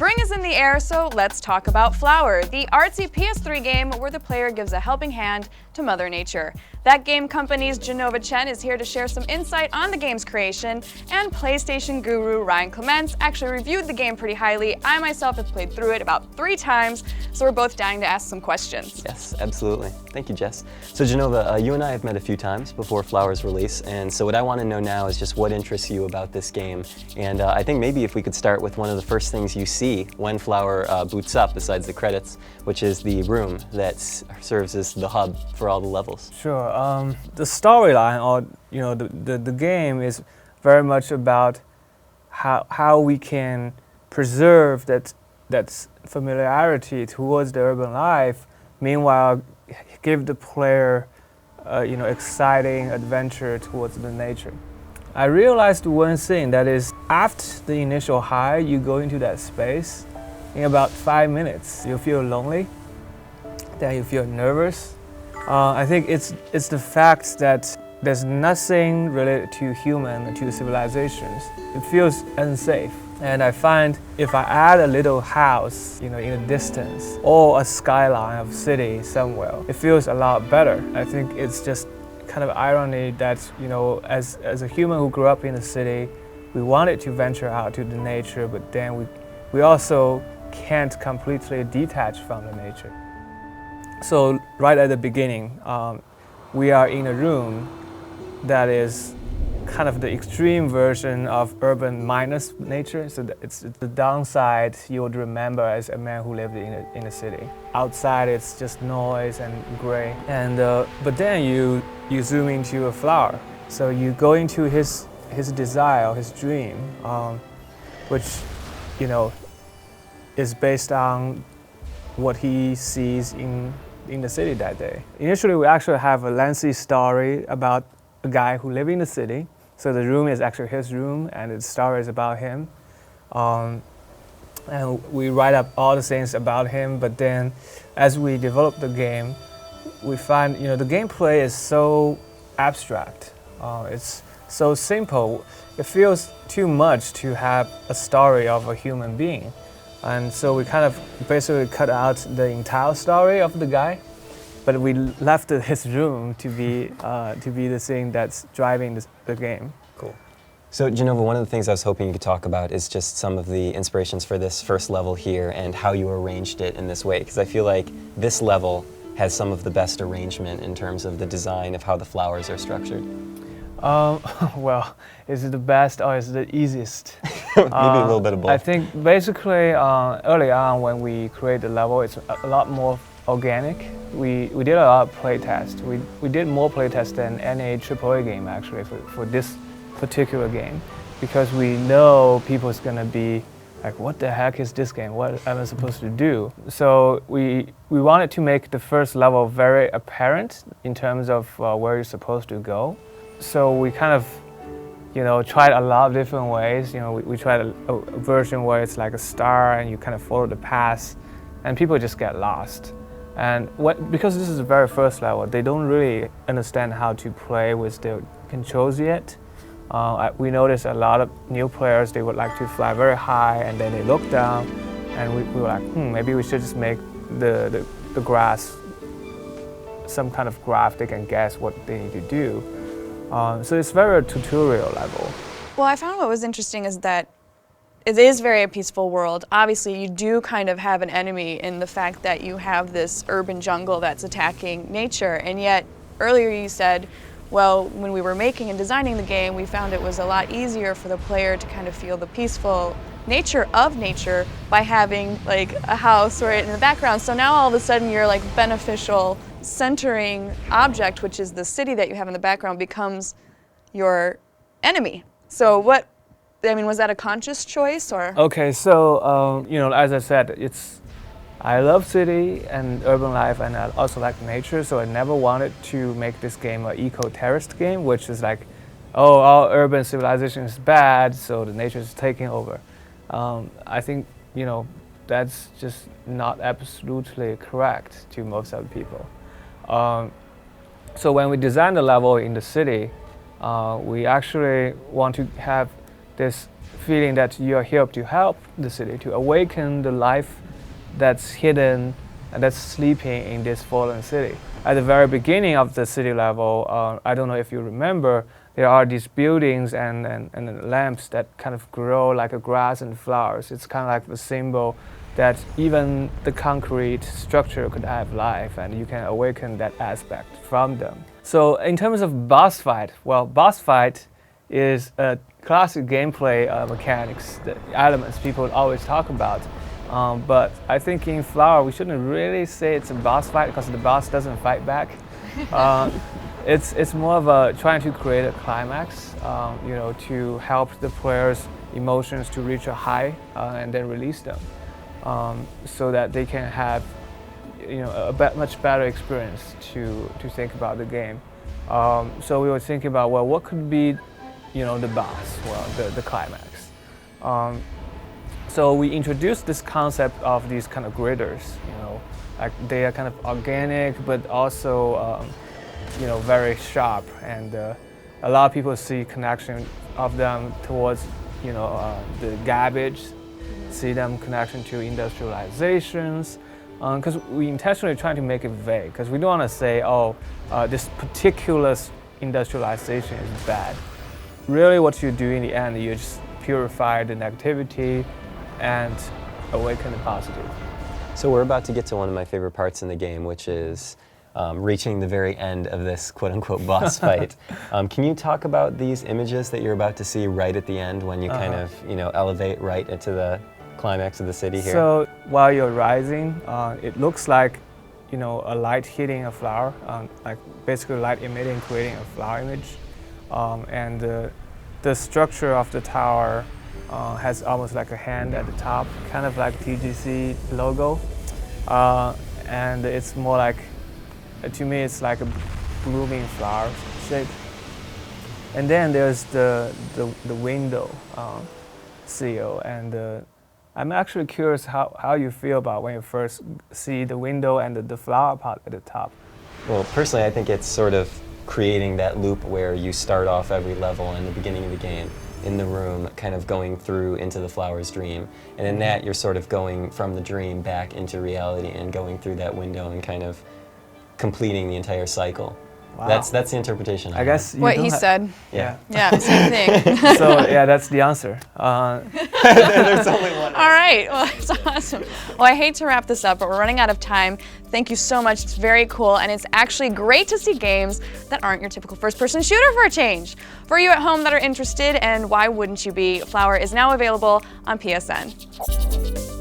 Spring is in the air, so let's talk about Flower, the artsy PS3 game where the player gives a helping hand to Mother Nature. That game company's Jenova Chen is here to share some insight on the game's creation, and PlayStation guru Ryan CLEMENTS actually reviewed the game pretty highly. I myself have played through it about 3 times, so we're both dying to ask some questions. Yes, absolutely. Thank you, Jess. So Jenova, you and I have met a few times before Flower's release, and so what I want to know now is just what interests you about this game. And I think maybe if we could start with one of the first things you see when Flower boots up, besides the credits, which is the room that serves as the hub for all the levels. Sure. The storyline, or the game, is very much about how we can preserve that familiarity towards the urban life, meanwhile give the player exciting adventure towards the nature. I realized one thing, that is, after the initial high, you go into that space, in about 5 minutes you feel lonely, then you feel nervous. I think it's the fact that there's nothing related to human, to civilizations. It feels unsafe. And I find if I add a little house, in the distance, or a skyline of city somewhere, it feels a lot better. I think it's just kind of irony that, as a human who grew up in the city, we wanted to venture out to the nature, but then we also can't completely detach from the nature. So right at the beginning, we are in a room that is kind of the extreme version of urban minus nature. So it's the downside you would remember as a man who lived in a city. Outside it's just noise and gray. And but then you zoom into a flower. So you go into his desire, his dream, which is based on what he sees in the city that day. Initially, we actually have a lengthy story about a guy who lives in the city. So the room is actually his room, and the story is about him. And we write up all the things about him, but then as we develop the game, we find the gameplay is so abstract. It's so simple. It feels too much to have a story of a human being. And so we kind of basically cut out the entire story of the guy, but we left his room to be the thing that's driving the game. Cool. So Jenova, one of the things I was hoping you could talk about is just some of the inspirations for this first level here and how you arranged it in this way, because I feel like this level has some of the best arrangement in terms of the design of how the flowers are structured. Well, is it the best or is it the easiest? Maybe a little bit of both. I think basically early on when we create the level, it's a lot more organic. We did a lot of playtest. We did more playtest than any AAA game actually for this particular game, because we know people's gonna be like, what the heck is this game? What am I supposed to do? So we wanted to make the first level very apparent in terms of where you're supposed to go. So we kind of, tried a lot of different ways. We tried a version where it's like a star and you kind of follow the path, and people just get lost. And because this is the very first level, they don't really understand how to play with the controls yet. We noticed a lot of new players, they would like to fly very high and then they look down, and we were like, maybe we should just make the grass some kind of graph they can guess what they need to do. So it's very tutorial level. Well, I found what was interesting is that it is very a peaceful world. Obviously, you do kind of have an enemy in the fact that you have this urban jungle that's attacking nature, and yet earlier you said, well, when we were making and designing the game, we found it was a lot easier for the player to kind of feel the peaceful nature of nature by having like a house right in the background. So now all of a sudden your like beneficial centering object, which is the city that you have in the background, becomes your enemy. So was that a conscious choice or? Okay, so as I said, I love city and urban life, and I also like nature, so I never wanted to make this game an eco-terrorist game, which is like, oh, our urban civilization is bad, so the nature is taking over. I think, that's just not absolutely correct to most of the people. So when we design the level in the city, we actually want to have this feeling that you are here to help the city, to awaken the life that's hidden and that's sleeping in this fallen city. At the very beginning of the city level, I don't know if you remember, there are these buildings and lamps that kind of grow like a grass and flowers. It's kind of like the symbol that even the concrete structure could have life, and you can awaken that aspect from them. So in terms of boss fight, well, boss fight is a classic gameplay mechanics, the elements people always talk about. But I think in Flower, we shouldn't really say it's a boss fight because the boss doesn't fight back. It's more of a trying to create a climax, to help the players' emotions to reach a high and then release them, so that they can have, a much better experience to think about the game. So we were thinking about, well, what could be, the boss, well, the climax. So we introduced this concept of these kind of gridders, like they are kind of organic, but also, very sharp. And a lot of people see connection of them towards, the garbage, see them connection to industrializations, because we intentionally trying to make it vague, because we don't want to say, this particular industrialization is bad. Really what you do in the end, you just purify the negativity and awaken the positive. So we're about to get to one of my favorite parts in the game, which is reaching the very end of this quote-unquote boss fight. Can you talk about these images that you're about to see right at the end when you kind of, elevate right into the climax of the city here? So while you're rising, it looks like, a light hitting a flower, like basically light emitting, creating a flower image. And the structure of the tower has almost like a hand at the top, kind of like TGC logo. And it's more like, to me, it's like a blooming flower shape. And then there's the window seal. And I'm actually curious how you feel about when you first see the window and the flower pot at the top. Well, personally, I think it's sort of creating that loop where you start off every level in the beginning of the game in the room, kind of going through into the flower's dream. And in that, you're sort of going from the dream back into reality and going through that window and kind of completing the entire cycle. Wow. That's the interpretation. I guess what he said. Yeah. Yeah, same thing. So yeah, that's the answer. There's only one. All right, well, that's awesome. Well, I hate to wrap this up, but we're running out of time. Thank you so much. It's very cool, and it's actually great to see games that aren't your typical first-person shooter for a change. For you at home that are interested, and why wouldn't you be, Flower is now available on PSN.